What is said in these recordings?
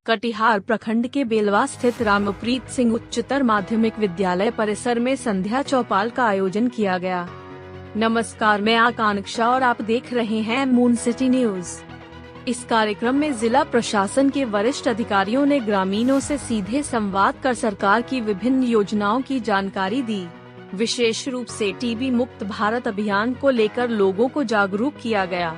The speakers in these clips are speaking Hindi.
कटिहार प्रखंड के बेलवा स्थित रामप्रीत सिंह उच्चतर माध्यमिक विद्यालय परिसर में संध्या चौपाल का आयोजन किया गया। नमस्कार, मैं आकांक्षा और आप देख रहे हैं मून सिटी न्यूज। इस कार्यक्रम में जिला प्रशासन के वरिष्ठ अधिकारियों ने ग्रामीणों से सीधे संवाद कर सरकार की विभिन्न योजनाओं की जानकारी दी। विशेष रूप से टीबी मुक्त भारत अभियान को लेकर लोगों को जागरूक किया गया।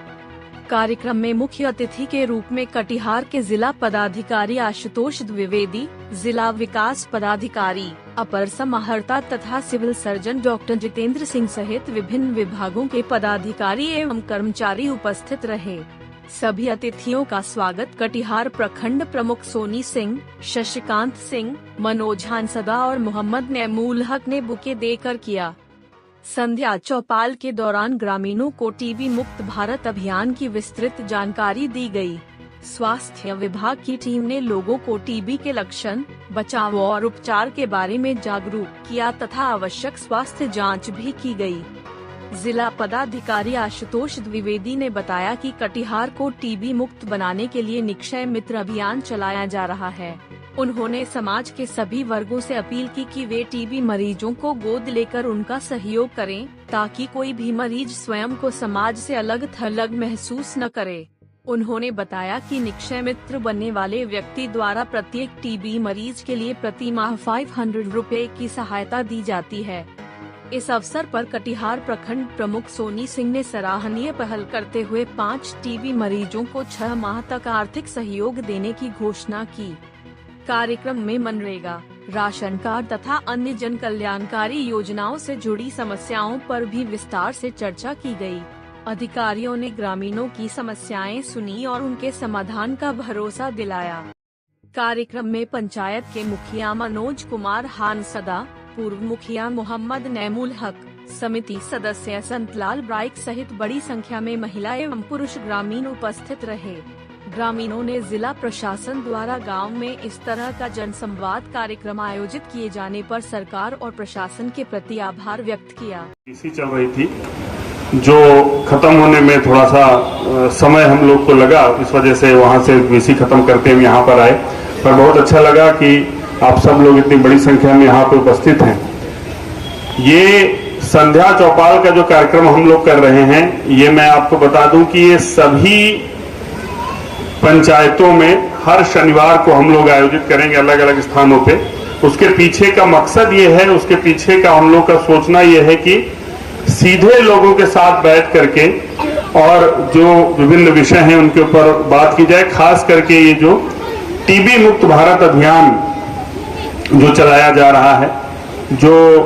कार्यक्रम में मुख्य अतिथि के रूप में कटिहार के जिला पदाधिकारी आशुतोष द्विवेदी, जिला विकास पदाधिकारी, अपर समाहर्ता तथा civil surgeon doctor Jitendra Singh सहित विभिन्न विभागों के पदाधिकारी एवं कर्मचारी उपस्थित रहे। सभी अतिथियों का स्वागत कटिहार प्रखंड प्रमुख सोनी सिंह, शशिकांत सिंह, मनोज हांसदा और मोहम्मद नैमूल हक ने बुके देकर किया। संध्या चौपाल के दौरान ग्रामीणों को टीबी मुक्त भारत अभियान की विस्तृत जानकारी दी गई। स्वास्थ्य विभाग की टीम ने लोगों को टीबी के लक्षण, बचाव और उपचार के बारे में जागरूक किया तथा आवश्यक स्वास्थ्य जांच भी की गई। जिला पदाधिकारी आशुतोष द्विवेदी ने बताया कि कटिहार को टीबी मुक्त बनाने के लिए निक्षय मित्र अभियान चलाया जा रहा है। उन्होंने समाज के सभी वर्गों से अपील की कि वे टीबी मरीजों को गोद लेकर उनका सहयोग करें, ताकि कोई भी मरीज स्वयं को समाज से अलग थलग महसूस न करे। उन्होंने बताया कि निक्षय मित्र बनने वाले व्यक्ति द्वारा प्रत्येक टीबी मरीज के लिए प्रति माह 500 रुपए की सहायता दी जाती है। इस अवसर पर कटिहार प्रखंड प्रमुख सोनी सिंह ने सराहनीय पहल करते हुए 5 टीबी मरीजों को 6 माह तक आर्थिक सहयोग देने की घोषणा की। कार्यक्रम में मनरेगा, राशन कार्ड तथा अन्य जन कल्याणकारी योजनाओं से जुड़ी समस्याओं पर भी विस्तार से चर्चा की गई। अधिकारियों ने ग्रामीणों की समस्याएं सुनी और उनके समाधान का भरोसा दिलाया। कार्यक्रम में पंचायत के मुखिया मनोज कुमार हांसदा, पूर्व मुखिया मोहम्मद नैमूल हक, समिति सदस्य संतलाल ब्राइक सहित बड़ी संख्या में महिला एवं पुरुष ग्रामीण उपस्थित रहे। ग्रामीणों ने जिला प्रशासन द्वारा गांव में इस तरह का जनसंवाद कार्यक्रम आयोजित किए जाने पर सरकार और प्रशासन के प्रति आभार व्यक्त किया। इसी चल रही थी जो खत्म होने में थोड़ा सा समय हम लोग को लगा, इस वजह से वहां से वीसी खत्म करके हम यहाँ पर आए। पर बहुत अच्छा लगा कि आप सब लोग इतनी बड़ी संख्या में यहाँ पे उपस्थित हैं। ये संध्या चौपाल का जो कार्यक्रम हम लोग कर रहे हैं, ये मैं आपको बता दूं कि ये सभी पंचायतों में हर शनिवार को हम लोग आयोजित करेंगे अलग अलग स्थानों पे। उसके पीछे का मकसद ये है, उसके पीछे का हम लोग का सोचना ये है कि सीधे लोगों के साथ बैठ करके और जो विभिन्न विषय हैं उनके ऊपर बात की जाए। खास करके ये जो टीबी मुक्त भारत अभियान जो चलाया जा रहा है, जो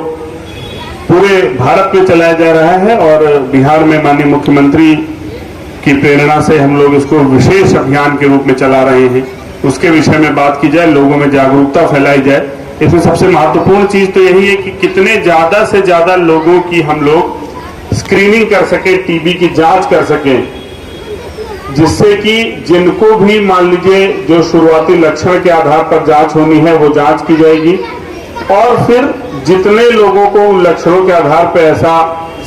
पूरे भारत में चलाया जा रहा है और बिहार में माननीय मुख्यमंत्री की प्रेरणा से हम लोग इसको विशेष अभियान के रूप में चला रहे हैं, उसके विषय में बात की जाए, लोगों में जागरूकता फैलाई जाए। इसमें सबसे महत्वपूर्ण चीज तो यही है कि कितने ज्यादा से ज्यादा लोगों की हम लोग स्क्रीनिंग कर सके, टीबी की जांच कर सके, जिससे कि जिनको भी मान लीजिए जो शुरुआती लक्षण के आधार पर जांच होनी है वो जांच की जाएगी और फिर जितने लोगों को उन लक्षणों के आधार पर ऐसा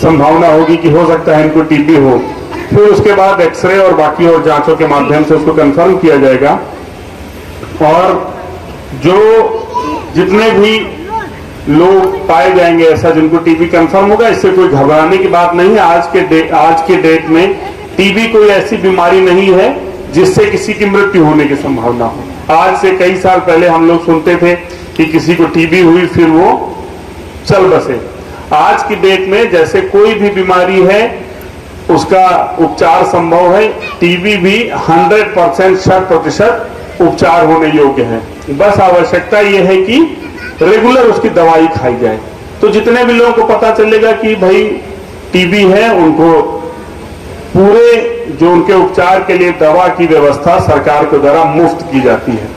संभावना होगी कि हो सकता है इनको टीबी हो, फिर उसके बाद एक्सरे और बाकी और जांचों के माध्यम से उसको कंफर्म किया जाएगा। और जो जितने भी लोग पाए जाएंगे ऐसा जिनको टीबी कंफर्म होगा, इससे कोई घबराने की बात नहीं है। आज के डेट में टीबी कोई ऐसी बीमारी नहीं है जिससे किसी की मृत्यु होने की संभावना हो। आज से कई साल पहले हम लोग सुनते थे कि किसी को टीबी हुई फिर वो चल बसे। आज की डेट में जैसे कोई भी बीमारी है उसका उपचार संभव है। टीबी भी 100% उपचार होने योग्य है। बस आवश्यकता यह है कि रेगुलर उसकी दवाई खाई जाए। तो जितने भी लोगों को पता चलेगा कि भाई टीबी है, उनको पूरे जो उनके उपचार के लिए दवा की व्यवस्था सरकार के द्वारा मुफ्त की जाती है,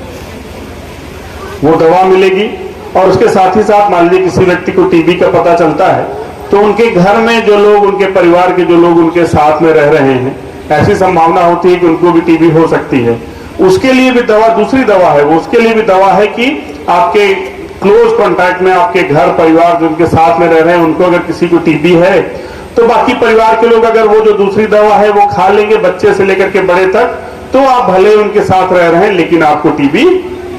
वो दवा मिलेगी। और उसके साथ ही साथ मान लीजिए किसी व्यक्ति को टीबी का पता चलता है तो उनके घर में जो लोग, उनके परिवार के जो लोग उनके साथ में रह रहे हैं, ऐसी संभावना होती है कि उनको भी टीबी हो सकती है। उसके लिए भी दवा, दूसरी दवा है वो, उसके लिए भी दवा है कि आपके क्लोज कांटेक्ट में आपके घर परिवार जो उनके साथ में रह रहे हैं, उनको अगर किसी को टीबी है तो बाकी परिवार के लोग अगर वो जो दूसरी दवा है वो खा लेंगे, बच्चे से लेकर के बड़े तक, तो आप भले उनके साथ रह रहे हैं लेकिन आपको टीबी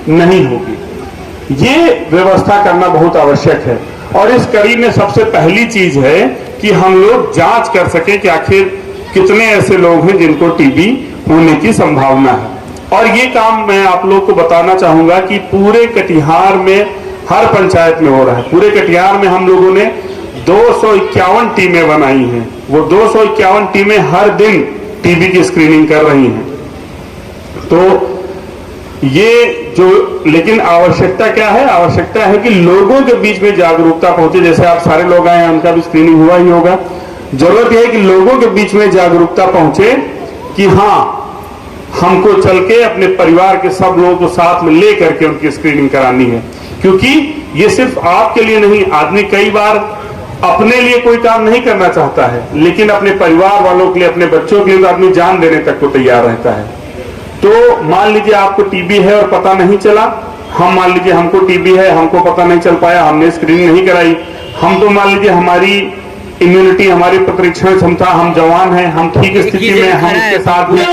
नहीं होगी। ये व्यवस्था करना बहुत आवश्यक है। और इस कड़ी में सबसे पहली चीज है कि हम लोग जांच कर सकें कि आखिर कितने ऐसे लोग हैं जिनको टीबी होने की संभावना है। और ये काम मैं आप लोग को बताना चाहूंगा कि पूरे कटिहार में हर पंचायत में हो रहा है। पूरे कटिहार में हम लोगों ने 251 टीमें बनाई हैं। वो 251 टीमें हर दिन टीबी की स्क्रीनिंग कर रही हैं। तो ये जो, लेकिन आवश्यकता क्या है? आवश्यकता है कि लोगों के बीच में जागरूकता पहुंचे। जैसे आप सारे लोग आए हैं, उनका भी स्क्रीनिंग हुआ ही होगा। जरूरत यह है कि लोगों के बीच में जागरूकता पहुंचे कि हाँ, हमको चल के अपने परिवार के सब लोगों को साथ में ले करके उनकी स्क्रीनिंग करानी है। क्योंकि ये सिर्फ आपके लिए नहीं, आदमी कई बार अपने लिए कोई काम नहीं करना चाहता है, लेकिन अपने परिवार वालों के लिए, अपने बच्चों के लिए आदमी जान देने तक को तैयार रहता है। तो मान लीजिए आपको टीबी है और पता नहीं चला, हम मान लीजिए हमको टीबी है, हमको पता नहीं चल पाया, हमने स्क्रीनिंग नहीं कराई, हम तो मान लीजिए हमारी इम्यूनिटी, हमारी प्रतिरक्षण क्षमता, हम जवान हैं, हम ठीक स्थिति में, हम इसके साथ में